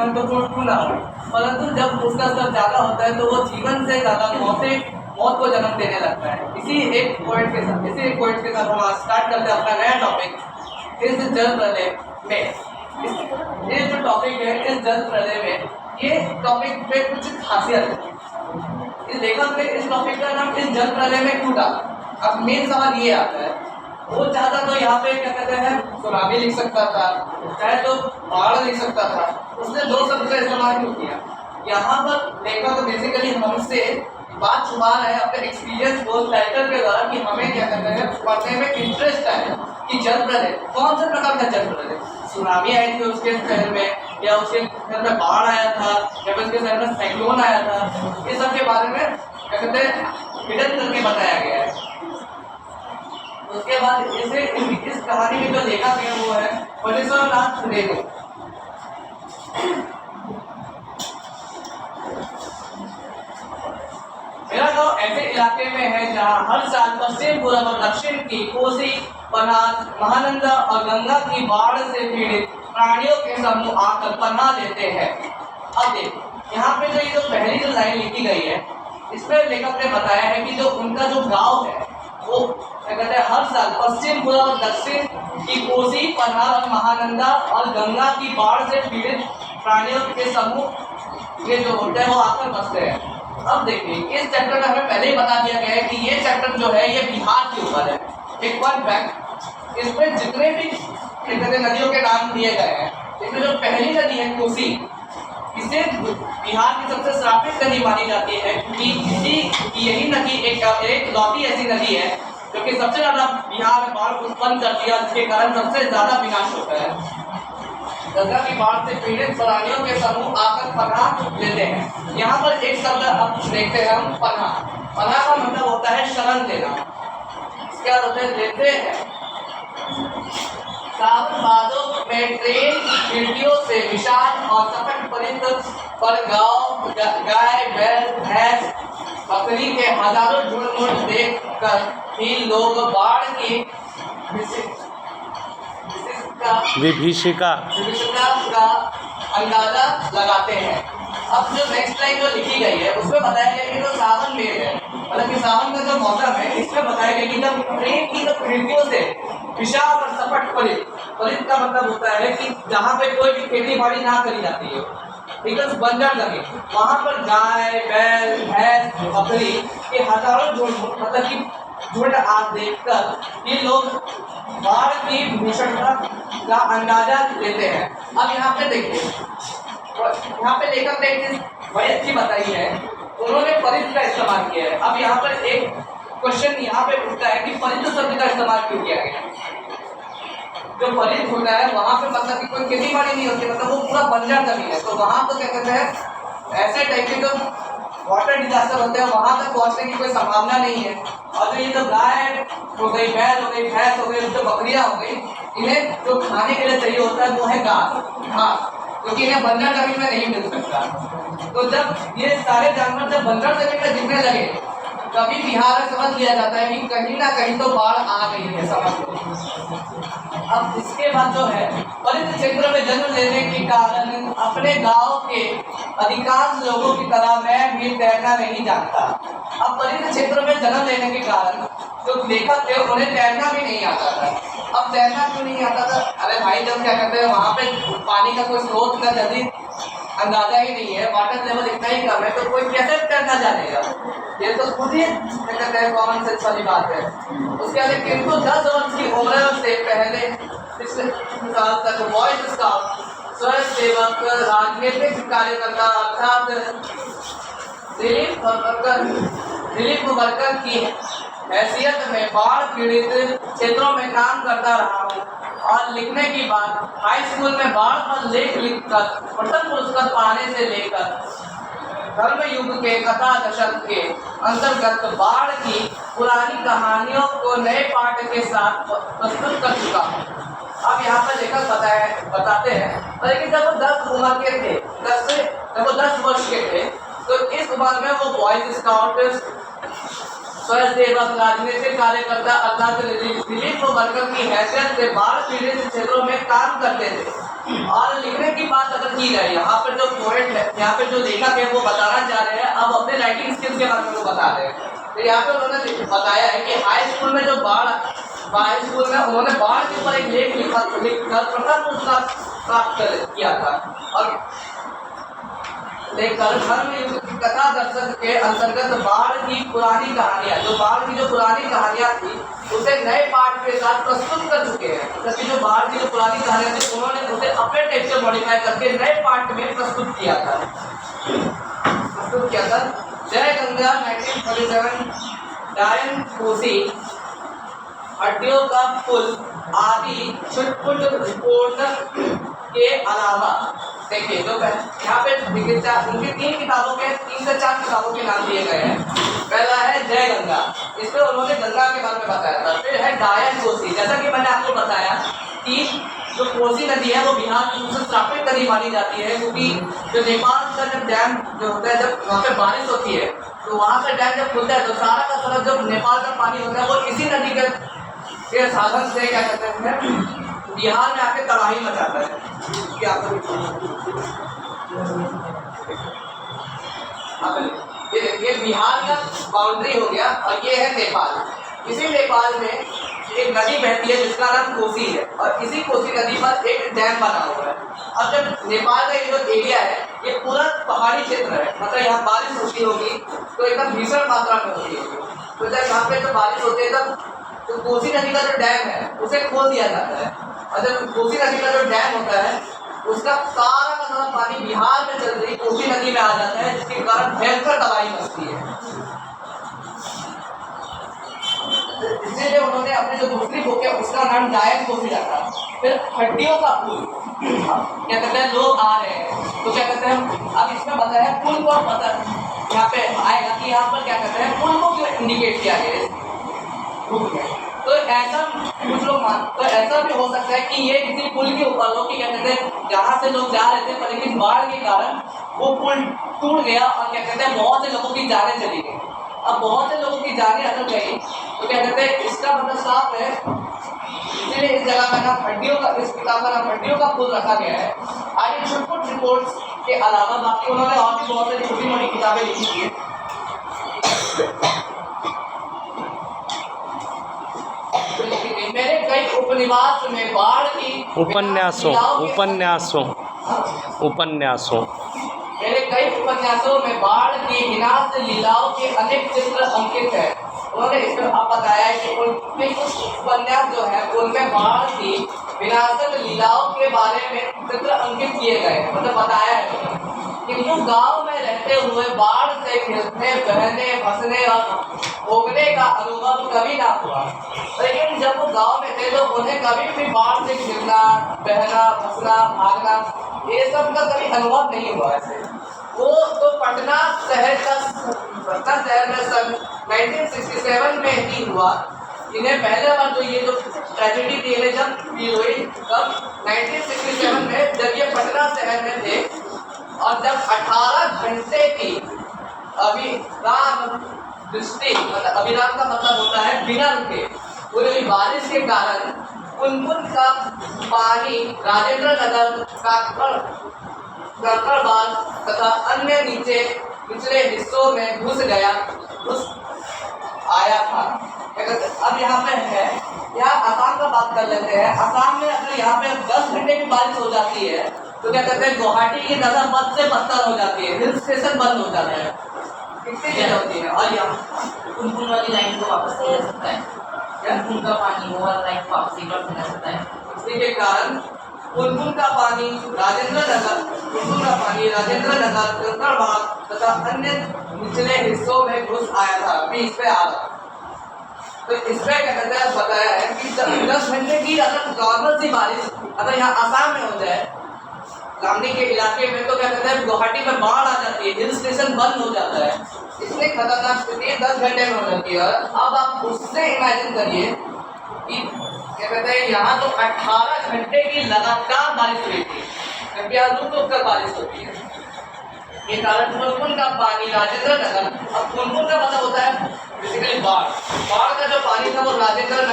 महत्वपूर्ण क्यों ना हो, परंतु जब उसका स्तर ज़्यादा होता है तो वो जीवन से ज़्यादा मौत को जन्म देने लगता है। इसी एक पॉइंट के साथ हम आज स्टार्ट करते हैं अपना नया टॉपिक, इस जल प्रलय में। ये जो टॉपिक है इस जल प्रलय में, ये टॉपिक पे कुछ खासियत है। इस लेखक ने इस टॉपिक का नाम इस जल प्रलय में क्यों डाला। अब मेन सवाल ये आता है, वो चाहता तो यहाँ पे क्या कहते हैं सुनामी लिख सकता था, चाहे तो बाढ़ लिख सकता था, उसने दो शब्द का इस्तेमाल क्यों किया। यहाँ पर लेखक बेसिकली हमसे बात छुपा रहा है अपने एक्सपीरियंस को टाइटल के द्वारा कि हमें क्या कहते हैं पढ़ने में इंटरेस्ट है कि जल प्रलय कौन से प्रकार का जल प्रलय, सुनामी आई थी उसके शहर में, या उसके शहर में बाढ़ आया था, या फिर उसके शहर में साइक्लोन आया था, इस सब के बारे में क्या कहते हैं हिडन करके बताया गया है। उसके बाद इसे इस कहानी में जो देखा गया वो है फणीश्वरनाथ रेणु। मेरा गाँव ऐसे इलाके में है जहाँ हर साल पश्चिम पूर्व और दक्षिण की कोसी, पनार, महानंदा और गंगा की बाढ़ से पीड़ित प्राणियों के समूह आकर पनाह लेते हैं। अब देखो यहाँ पे जो पहली जो लाइन लिखी गई है, इसमें लेखक ने बताया है कि जो उनका जो गांव है वो क्या कहते हैं हर साल पश्चिम पूर्व और दक्षिण की कोसी, पनार और महानंदा और गंगा की बाढ़ से पीड़ित प्राणियों के समूह ये जो होते हैं वो आकर बसते हैं। अब देखिए इस चैप्टर में हमें पहले ही बता दिया गया है कि ये चैप्टर जो है ये बिहार के ऊपर है। एक फन फैक्ट, इसमें जितने भी नदियों के नाम दिए गए हैं, इसमें जो पहली नदी है कोसी, इसे बिहार की सबसे श्रापित नदी मानी जाती है क्योंकि यही नदी एक लौटी ऐसी नदी है जो कि सबसे ज्यादा बिहार में बाढ़ उत्पन्न करती है, जिसके कारण सबसे ज्यादा विनाश होता है। गंगा की बाढ़ से पीड़ित प्राणियों के समूह आकर पनाह लेते हैं। यहाँ पर एक शब्द अब देखते हैं हम, पनाह। पनाह का मतलब होता है शरण लेना। क्या होता है लेते हैं। सावन भादों में ट्रेन की खिड़कियों से विशाल और सपट परित पर गाय, बैल, भैंस, बकरी के हजारों झुंड देखकर ही लोग बाढ़ की विभीषिका का अंदाजा लगाते हैं। अब जो नेक्स्ट लाइन जो लिखी गई है उसमें बताया गया कि जो सावन मेल है, मतलब कि सावन का जो मौसम है, इसमें बताया गया कि जब ट्रेन की जो खिड़कियों से विशाल और सपट परित का मतलब होता है कि जहाँ पे कोई भी खेती बाड़ी ना करी जाती है, एकदम बंजर जमीन, वहाँ पर गाय, बैल, भैंस, बकरी के हजारों झुंड, मतलब कि झुंड आप देखकर ये लोग बाढ़ की भीषणता का अंदाजा लेते हैं। अब यहाँ पे देखिए, यहाँ पे लेखक ने एक चीज बड़ी अच्छी बताई है, उन्होंने परित का इस्तेमाल किया है। अब यहाँ पर एक क्वेश्चन यहाँ पे उठता है कि परित शब्द का इस्तेमाल क्यों किया गया। जो परित होता है वहाँ पे मतलब कि कोई खेती बाड़ी नहीं होती, मतलब वो पूरा बंजर जमीन है, तो वहाँ तो क्या कहते हैं ऐसे टाइप के जो वाटर डिजास्टर होते हैं वहाँ तक पहुँचने की कोई संभावना नहीं है। और जो ये तो गाय हो गई, बैल हो गई, भैंस हो गई, जो बकरियाँ हो गई, इन्हें जो खाने के लिए चाहिए होता है वो है घास, क्योंकि इन्हें बंजर जमीन में नहीं मिल सकता। तो जब ये सारे जानवर जब बंजर जमीन में दिखने लगे तभी बिहार में समझ लिया जाता है कि कहीं ना कहीं तो बाढ़ आ गई है, समझ लो। अब इसके बाद जो है परित क्षेत्र में जन्म लेने के कारण अपने गांव के अधिकांश लोगों की तरह मैं भी तैरना नहीं जानता। अब परित क्षेत्र में जन्म लेने के कारण जो लेखक थे उन्हें तैरना भी नहीं आता था। अब तैरना क्यों नहीं आता था? अरे भाई जब क्या कहते हैं वहाँ पे पानी का कोई स्रोत का जल्दी अंदाजा ही नहीं है, वाटर लेवल इतना ही कम है, तो कोई कैसे तैरना जानेगा। ये तो खुद ही क्या कहते हैं कॉमन सेंस वाली बात है। उसके बाद किंतु 10 वर्ष की उम्र से पहले पिछले साल तक बॉयज स्काउट, स्वयं सेवक, राजनीतिक कार्यकर्ता अर्थात दिलीप मुबरकर की हैसियत में बाढ़ पीड़ित क्षेत्रों में काम करता रहा हूँ और लिखने की बात हाई स्कूल में बाढ़ पर लेख लिखकर प्रथम पुरस्कार पाने से लेकर धर्म युग के कथा दशक के अंतर्गत बाढ़ की पुरानी कहानियों को नए पाठ के साथ प्रस्तुत कर चुका हूँ। अब यहाँ पर लेखक बताते हैं, लेकिन जब वो 10 उम्र के थे, जब वो 10 वर्ष के थे, तो इस उम्र में वो बॉयज स्काउट, स्वयंसेवक, राजनीतिक कार्यकर्ता अर्थात रिलीफ वर्कर की हैसियत से बाढ़ पीड़ित क्षेत्रों में काम करते थे। और लिखने की बात अगर की जाए, यहाँ पर जो पोएट है, यहाँ पे जो लेखक है वो बताना चाह रहे हैं, अब अपने राइटिंग स्किल्स के बारे में वो बता रहे हैं। तो यहाँ पे उन्होंने बताया है कि हाई स्कूल में जो हाई स्कूल में उन्होंने बाढ़ के ऊपर एक लेख लिखकर प्रथम पुरस्कार प्राप्त किया था। और लेकर धर्म कथा दर्शक के अंतर्गत बाढ़ की पुरानी कहानियां, जो बाढ़ की जो पुरानी कहानियां थी उसे नए पाठ के साथ प्रस्तुत कर चुके हैं। जबकि जो बाढ़ की जो पुरानी कहानियां थी उन्होंने उसे अपने टेक्स्ट में मॉडिफाई करके नए पाठ में प्रस्तुत किया था। जय गंगा 1947, डायन कोसी, हड्डियों का पुल आदि छुटपुट रिपोर्टर के अलावा देखिए जो यहाँ पे उनकी 3 किताबों के 3 से 4 किताबों के नाम दिए गए हैं। पहला है जय गंगा, इसमें उन्होंने गंगा के बारे में बताया था। फिर है डायन कोसी, जैसा कि मैंने आपको बताया कि जो कोसी नदी है वो बिहार की सबसे श्रापित नदी मानी जाती है, क्योंकि जो नेपाल का जब डैम जो होता है, जब वहाँ पे बारिश होती है तो वहाँ का डैम जब खुलता है तो सारा का सारा जो नेपाल का पानी होता है वो इसी नदी के साधन से क्या कहते हैं बिहार में आके तबाही मचाता है। क्या ये देखिए बिहार का बाउंड्री हो गया और ये है नेपाल। इसी नेपाल में एक नदी बहती है जिसका नाम कोसी है और इसी कोसी नदी पर एक डैम बना हुआ है। अब जब नेपाल का ये जो एरिया है ये पूरा पहाड़ी क्षेत्र है, मतलब यहाँ बारिश होती होगी तो एकदम भीषण मात्रा में होती होगी। तो जब यहाँ पे जो बारिश होती है तब तो कोसी नदी का जो डैम है उसे खोल दिया जाता है और जब कोसी नदी का जो डैम होता है उसका सारा का सारा पानी बिहार में चल रही कोसी नदी में आ जाता है, जिसके कारण भयंकर तबाही मचती है। इसीलिए उन्होंने अपनी जो दूसरी बुक है उसका नाम डायन कोसी रखा। फिर हड्डियों का पुल, क्या कहते हैं लोग आ रहे हैं तो क्या कहते हैं अब इसमें बताया है पुल को पता यहाँ पे आएगा कि यहाँ पर क्या कहते हैं पुल को क्यों इंडिकेट किया गया है। तो ऐसा कुछ लोग तो ऐसा भी हो सकता है कि ये किसी पुल के ऊपर हो कि क्या कहते हैं जहाँ से लोग जा रहे थे पर लेकिन बाढ़ के कारण वो पुल टूट गया और क्या कहते हैं बहुत से लोगों की जानें चली गई। अब बहुत से लोगों की जानें अटक गई तो क्या कहते हैं इसका मतलब साफ है, इसीलिए इस जगह का नाम हड्डियों का, इस किताब का नाम हड्डियों का पुल रखा गया है। आगे छुटपुट रिपोर्ट्स के अलावा बाकी उन्होंने और भी बहुत सारी छोटी मोटी किताबें लिखी थी। मेरे कई उपन्यास में बाढ़ की उपन्यासों मेरे कई उपन्यासों में बाढ़ की विनाश लीलाओं के अनेक चित्र अंकित है। उन्होंने इसमें अब बताया है कि उनके कुछ उपन्यास जो है उनमें बाढ़ की विनाशक लीलाओं के बारे में चित्र अंकित किए गए हैं, मतलब बताया है कि जो गाँव में रहते हुए बाढ़ से घिरने बहने फंसने और भोगने का अनुभव कभी ना हुआ, लेकिन जब वो गांव में थे तो उन्हें कभी भी बाढ़ से घिरना बहना फंसना भागना ये सब का कभी अनुभव नहीं हुआ। ऐसे वो तो पटना शहर में सन 1967 में ही हुआ। इन्हें पहले बार जो ये जो ट्रेजेडी थी इन्हें जब फील हुई तब 1967 में जब ये पटना शहर में थे और जब 18 घंटे की अविराम दृष्टि, मतलब अविराम का मतलब होता है बिना रुके, पूरी बारिश के कारण पुनपुन का पानी राजेंद्र नगर कंकड़बाग तथा अन्य निचले हिस्सों में घुस आया था। अब यहाँ पे है, यहाँ आसाम का बात कर लेते हैं। आसाम में अगर यहाँ पे 10 घंटे की बारिश हो जाती है तो क्या कहते हैं गुवाहाटी की नजर बद से बदतर हो जाती है, हिल स्टेशन बंद हो जाता है, कितनी चीजें होती है। और यहाँ पुनपुन वाली लाइन को वापस ले जा सकता है, पुनपुन का पानी वो वाला लाइन वापस रिटर्न कर सकता है। इसी के कारण पुनपुन का पानी राजेंद्र नगर कंकड़बाग तथा अन्य निचले हिस्सों में घुस आया था। अभी इस पे आ रहा तो इसमें क्या कहते हैं बताया है कि 10 घंटे की अगर नॉर्मल सी बारिश अगर यहाँ आसाम में हो जाए गामनी के इलाके में तो क्या कहते हैं गुवाहाटी में बाढ़ आ जाती है, हिल स्टेशन बंद हो जाता है, इतनी खतरनाक स्थिति 10 घंटे में हो जाती है। अब आप उससे इमेजिन करिए कि क्या कहते हैं यहाँ तो 18 घंटे की लगातार बारिश हुई थी, जबकि यहाँ रुक रुक कर बारिश होती है। ये कारण पुनपुन का पानी राजेंद्र नगर। अब पुनपुन का मतलब होता है बेसिकली बाढ़। बाढ़ का जो पानी था वो राजेंद्र नगर